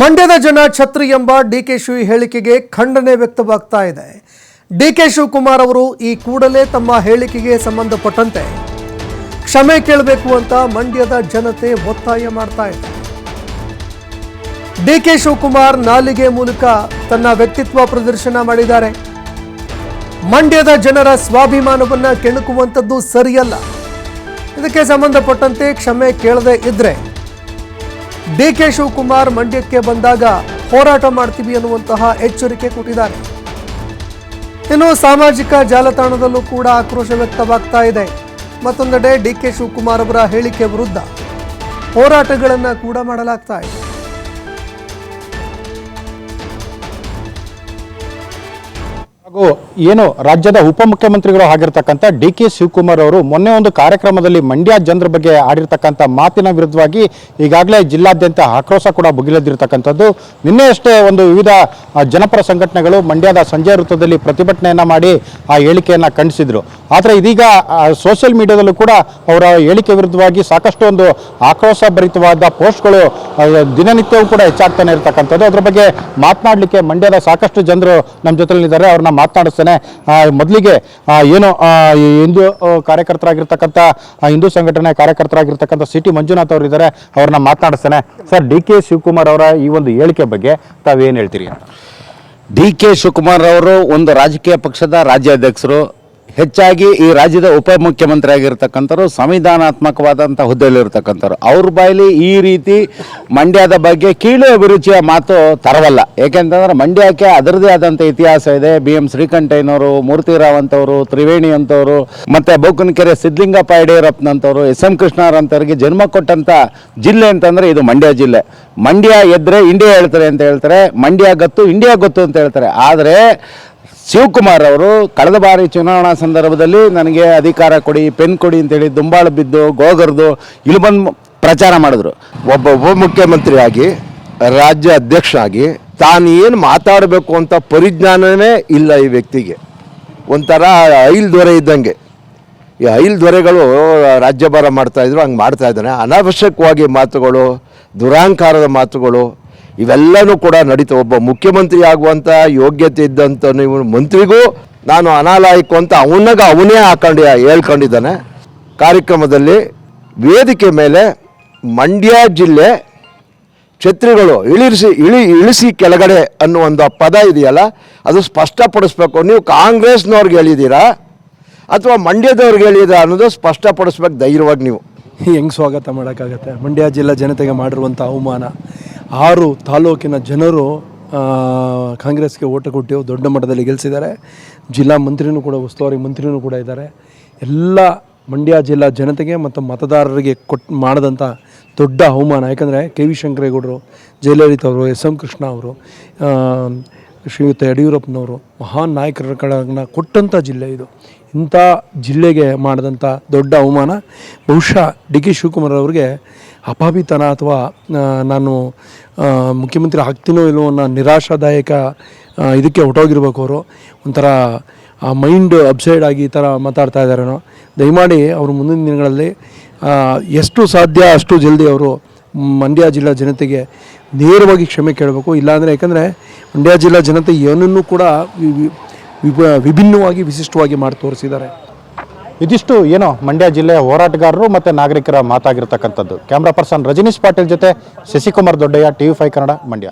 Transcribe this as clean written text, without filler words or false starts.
ಮಂಡ್ಯದ ಜನ ಛತ್ರಿ ಎಂಬ ಡಿಕೆ ಶಿವ್ ಹೇಳಿಕೆಗೆ ಖಂಡನೆ ವ್ಯಕ್ತವಾಗ್ತಾ ಇದೆ. ಡಿಕೆ ಶಿವಕುಮಾರ್ ಅವರು ಈ ಕೂಡಲೇ ತಮ್ಮ ಹೇಳಿಕೆಗೆ ಸಂಬಂಧಪಟ್ಟಂತೆ ಕ್ಷಮೆ ಕೇಳಬೇಕು ಅಂತ ಮಂಡ್ಯದ ಜನತೆ ಒತ್ತಾಯ ಮಾಡ್ತಾ ಇದೆ. ಡಿಕೆ ಶಿವಕುಮಾರ್ ನಾಲಿಗೆ ಮೂಲಕ ತನ್ನ ವ್ಯಕ್ತಿತ್ವ ಪ್ರದರ್ಶನ ಮಾಡಿದ್ದಾರೆ. ಮಂಡ್ಯದ ಜನರ ಸ್ವಾಭಿಮಾನವನ್ನ ಕೆಣಕುವಂಥದ್ದು ಸರಿಯಲ್ಲ. ಇದಕ್ಕೆ ಸಂಬಂಧಪಟ್ಟಂತೆ ಕ್ಷಮೆ ಕೇಳದೆ ಇದ್ರೆ ಡಿಕೆ ಶಿವಕುಮಾರ್ ಮಂಡ್ಯಕ್ಕೆ ಬಂದಾಗ ಹೋರಾಟ ಮಾಡ್ತೀವಿ ಅನ್ನುವಂತಹ ಎಚ್ಚರಿಕೆ ಕೊಟ್ಟಿದ್ದಾರೆ. ಇನ್ನು ಸಾಮಾಜಿಕ ಜಾಲತಾಣದಲ್ಲೂ ಕೂಡ ಆಕ್ರೋಶ ವ್ಯಕ್ತವಾಗ್ತಾ ಇದೆ. ಮತ್ತೊಂದೆಡೆ ಡಿಕೆ ಶಿವಕುಮಾರ್ ಅವರ ಹೇಳಿಕೆ ವಿರುದ್ಧ ಹೋರಾಟಗಳನ್ನು ಕೂಡ ಮಾಡಲಾಗ್ತಾ ಇದೆ. ಹಾಗೂ ಏನು ರಾಜ್ಯದ ಉಪಮುಖ್ಯಮಂತ್ರಿಗಳು ಆಗಿರ್ತಕ್ಕಂಥ ಡಿ ಕೆ ಶಿವಕುಮಾರ್ ಅವರು ಮೊನ್ನೆ ಒಂದು ಕಾರ್ಯಕ್ರಮದಲ್ಲಿ ಮಂಡ್ಯ ಜನರ ಬಗ್ಗೆ ಆಡಿರ್ತಕ್ಕಂಥ ಮಾತಿನ ವಿರುದ್ಧವಾಗಿ ಈಗಾಗಲೇ ಜಿಲ್ಲಾದ್ಯಂತ ಆಕ್ರೋಶ ಕೂಡ ಭುಗಿಲೆದ್ದಿರ್ತಕ್ಕಂಥದ್ದು. ನಿನ್ನೆಯಷ್ಟೇ ಒಂದು ವಿವಿಧ ಜನಪರ ಸಂಘಟನೆಗಳು ಮಂಡ್ಯದ ಸಂಜೆ ವೃತ್ತದಲ್ಲಿ ಪ್ರತಿಭಟನೆಯನ್ನು ಮಾಡಿ ಆ ಹೇಳಿಕೆಯನ್ನು ಖಂಡಿಸಿದ್ರು. ಆದರೆ ಇದೀಗ ಸೋಷಿಯಲ್ ಮೀಡಿಯಾದಲ್ಲೂ ಕೂಡ ಅವರ ಹೇಳಿಕೆ ವಿರುದ್ಧವಾಗಿ ಸಾಕಷ್ಟು ಒಂದು ಆಕ್ರೋಶ ಭರಿತವಾದ ಪೋಸ್ಟ್ಗಳು ದಿನನಿತ್ಯವೂ ಕೂಡ ಹೆಚ್ಚಾಗ್ತಾನೆ ಇರ್ತಕ್ಕಂಥದ್ದು. ಅದರ ಬಗ್ಗೆ ಮಾತನಾಡಲಿಕ್ಕೆ ಮಂಡ್ಯದ ಸಾಕಷ್ಟು ಜನರು ನಮ್ಮ ಜೊತೆಲಿದ್ದಾರೆ. ಅವ್ರನ್ನ ಮಾತನಾಡಿಸ್ತೇನೆ. ಮೊದಲಿಗೆ ಏನು ಹಿಂದೂ ಕಾರ್ಯಕರ್ತರಾಗಿರ್ತಕ್ಕಂಥ ಹಿಂದೂ ಸಂಘಟನೆ ಕಾರ್ಯಕರ್ತರಾಗಿರ್ತಕ್ಕಂಥ ಸಿಟಿ ಮಂಜುನಾಥ್ ಅವರು ಇದ್ದಾರೆ. ಅವ್ರನ್ನ ಮಾತನಾಡಿಸ್ತೇನೆ. ಸರ್, ಡಿ ಕೆ ಶಿವಕುಮಾರ್ ಅವರ ಈ ಒಂದು ಹೇಳಿಕೆ ಬಗ್ಗೆ ತಾವೇನು ಹೇಳ್ತೀರಿ? ಡಿ ಕೆ ಶಿವಕುಮಾರ್ ಅವರು ಒಂದು ರಾಜಕೀಯ ಪಕ್ಷದ ರಾಜ್ಯಾಧ್ಯಕ್ಷರು, ಹೆಚ್ಚಾಗಿ ಈ ರಾಜ್ಯದ ಉಪಮುಖ್ಯಮಂತ್ರಿ ಆಗಿರ್ತಕ್ಕಂಥವ್ರು, ಸಂವಿಧಾನಾತ್ಮಕವಾದಂಥ ಹುದ್ದೆಯಲ್ಲಿರ್ತಕ್ಕಂಥವ್ರು. ಅವ್ರ ಬಾಯಲ್ಲಿ ಈ ರೀತಿ ಮಂಡ್ಯದ ಬಗ್ಗೆ ಕೀಳು ಅಭಿರುಚಿಯ ಮಾತು ತರವಲ್ಲ. ಏಕೆಂತಂದ್ರೆ ಮಂಡ್ಯಕ್ಕೆ ಅದರದೇ ಆದಂಥ ಇತಿಹಾಸ ಇದೆ. BM ಶ್ರೀಕಂಠಯ್ಯನವರು, ಮೂರ್ತಿರಾವ್ ಅಂತವರು, ತ್ರಿವೇಣಿ ಅಂತವರು, ಮತ್ತು ಬೋಕನಕೆರೆ ಸಿದ್ಧಲಿಂಗಪ್ಪ ಯಡಿಯೂರಪ್ಪನಂತವರು, SM ಕೃಷ್ಣರಂತವ್ರಿಗೆ ಜನ್ಮ ಕೊಟ್ಟಂಥ ಜಿಲ್ಲೆ ಅಂತಂದರೆ ಇದು ಮಂಡ್ಯ ಜಿಲ್ಲೆ. ಮಂಡ್ಯ ಎದ್ರೆ ಇಂಡಿಯಾ ಹೇಳ್ತಾರೆ ಅಂತ ಹೇಳ್ತಾರೆ, ಮಂಡ್ಯ ಗೊತ್ತು ಇಂಡಿಯಾ ಗೊತ್ತು ಅಂತ ಹೇಳ್ತಾರೆ. ಆದರೆ ಶಿವಕುಮಾರ್ ಅವರು ಕಳೆದ ಬಾರಿ ಚುನಾವಣಾ ಸಂದರ್ಭದಲ್ಲಿ ನನಗೆ ಅಧಿಕಾರ ಕೊಡಿ, ಪೆನ್ ಕೊಡಿ ಅಂತೇಳಿ ದುಂಬಾಳು ಬಿದ್ದು ಗೋಗರ್ದು ಇಲ್ಲಿ ಬಂದು ಪ್ರಚಾರ ಮಾಡಿದ್ರು. ಒಬ್ಬ ಉಪಮುಖ್ಯಮಂತ್ರಿಯಾಗಿ, ರಾಜ್ಯ ಅಧ್ಯಕ್ಷ ಆಗಿ ತಾನು ಏನು ಮಾತಾಡಬೇಕು ಅಂತ ಪರಿಜ್ಞಾನವೇ ಇಲ್ಲ ಈ ವ್ಯಕ್ತಿಗೆ. ಒಂಥರ ಐಲ್ ದೊರೆ ಇದ್ದಂಗೆ. ಈ ಐಲ್ ದೊರೆಗಳು ರಾಜ್ಯಭಾರ ಮಾಡ್ತಾಯಿದ್ರು, ಹಂಗೆ ಮಾಡ್ತಾ ಇದ್ದಾನೆ. ಅನಾವಶ್ಯಕವಾಗಿ ಮಾತುಗಳು, ದುರಹಂಕಾರದ ಮಾತುಗಳು ಇವೆಲ್ಲನೂ ಕೂಡ ನಡೀತಾ. ಒಬ್ಬ ಮುಖ್ಯಮಂತ್ರಿ ಆಗುವಂಥ ಯೋಗ್ಯತೆ ಇದ್ದಂಥ ನೀವು ಮಂತ್ರಿಗೂ ನಾನು ಅನಾಲಾಯಕು ಅಂತ ಅವನೇ ಹೇಳ್ಕೊಂಡಿದ್ದಾನೆ. ಕಾರ್ಯಕ್ರಮದಲ್ಲಿ ವೇದಿಕೆ ಮೇಲೆ ಮಂಡ್ಯ ಜಿಲ್ಲೆ ಛತ್ರಿಗಳು ಇಳಿಸಿ ಕೆಳಗಡೆ ಅನ್ನೋ ಒಂದು ಪದ ಇದೆಯಲ್ಲ, ಅದು ಸ್ಪಷ್ಟಪಡಿಸ್ಬೇಕು. ನೀವು ಕಾಂಗ್ರೆಸ್ನವ್ರಿಗೆ ಹೇಳಿದ್ದೀರಾ ಅಥವಾ ಮಂಡ್ಯದವ್ರಿಗೆ ಹೇಳಿದ್ದೀರಾ ಅನ್ನೋದು ಸ್ಪಷ್ಟಪಡಿಸ್ಬೇಕು ಧೈರ್ಯವಾಗಿ. ನೀವು ಹೆಂಗೆ ಸ್ವಾಗತ ಮಾಡೋಕ್ಕಾಗತ್ತೆ? ಮಂಡ್ಯ ಜಿಲ್ಲಾ ಜನತೆಗೆ ಮಾಡಿರುವಂಥ ಅವಮಾನ. 6 ತಾಲೂಕಿನ ಜನರು ಕಾಂಗ್ರೆಸ್ಗೆ ಓಟ ಕೊಟ್ಟು ದೊಡ್ಡ ಮಟ್ಟದಲ್ಲಿ ಗೆಲ್ಲಿಸಿದ್ದಾರೆ. ಜಿಲ್ಲಾ ಮಂತ್ರಿನೂ ಕೂಡ, ಉಸ್ತುವಾರಿ ಮಂತ್ರಿನೂ ಕೂಡ ಇದ್ದಾರೆ. ಎಲ್ಲ ಮಂಡ್ಯ ಜಿಲ್ಲಾ ಜನತೆಗೆ ಮತ್ತು ಮತದಾರರಿಗೆ ಮಾಡಿದಂಥ ದೊಡ್ಡ ಅವಮಾನ. ಯಾಕಂದರೆ KV ಶಂಕರೇಗೌಡರು, ಜಯಲಲಿತಾ ಅವರು, SM ಕೃಷ್ಣ ಅವರು, ಶ್ರೀಯುತ ಯಡಿಯೂರಪ್ಪನವರು ಮಹಾನ್ ನಾಯಕರುಗಳನ್ನ ಕೊಟ್ಟಂಥ ಜಿಲ್ಲೆ ಇದು. ಇಂಥ ಜಿಲ್ಲೆಗೆ ಮಾಡಿದಂಥ ದೊಡ್ಡ ಅವಮಾನ. ಬಹುಶಃ ಡಿ ಕೆ ಶಿವಕುಮಾರ್ ಅವ್ರಿಗೆ ಅಪಾಭಿತನ ಅಥವಾ ನಾನು ಮುಖ್ಯಮಂತ್ರಿ ಆಗ್ತೀನೋ ಇಲ್ಲವೋ ಅನ್ನೋ ನಿರಾಶಾದಾಯಕ ಇದಕ್ಕೆ ಹೊಟ್ಟೋಗಿರ್ಬೇಕು. ಅವರು ಒಂಥರ ಆ ಮೈಂಡ್ ಅಪ್ಸೈಡ್ ಆಗಿ ಈ ಥರ ಮಾತಾಡ್ತಾ ಇದ್ದಾರೇನೋ. ದಯಮಾಡಿ ಅವರು ಮುಂದಿನ ದಿನಗಳಲ್ಲಿ ಎಷ್ಟು ಸಾಧ್ಯ ಅಷ್ಟು ಜಲ್ದಿ ಅವರು ಮಂಡ್ಯ ಜಿಲ್ಲಾ ಜನತೆಗೆ ನೇರವಾಗಿ ಕ್ಷಮೆ ಕೇಳಬೇಕು. ಇಲ್ಲಾಂದರೆ, ಯಾಕಂದರೆ ಮಂಡ್ಯ ಜಿಲ್ಲಾ ಜನತೆ ಏನನ್ನೂ ಕೂಡ ವಿಭಿನ್ನವಾಗಿ ವಿಶಿಷ್ಟವಾಗಿ ಮಾಡಿ ತೋರಿಸಿದ್ದಾರೆ. ಇದಿಷ್ಟು ಏನೋ ಮಂಡ್ಯ ಜಿಲ್ಲೆಯ ಹೋರಾಟಗಾರರು ಮತ್ತು ನಾಗರಿಕರ ಮಾತಾಗಿರ್ತಕ್ಕಂಥದ್ದು. ಕ್ಯಾಮ್ರಾ ಪರ್ಸನ್ ರಜನೀಶ್ ಪಾಟೀಲ್ ಜೊತೆ ಶಶಿಕುಮಾರ್ ದೊಡ್ಡಯ್ಯ, TV5 ಕನ್ನಡ, ಮಂಡ್ಯ.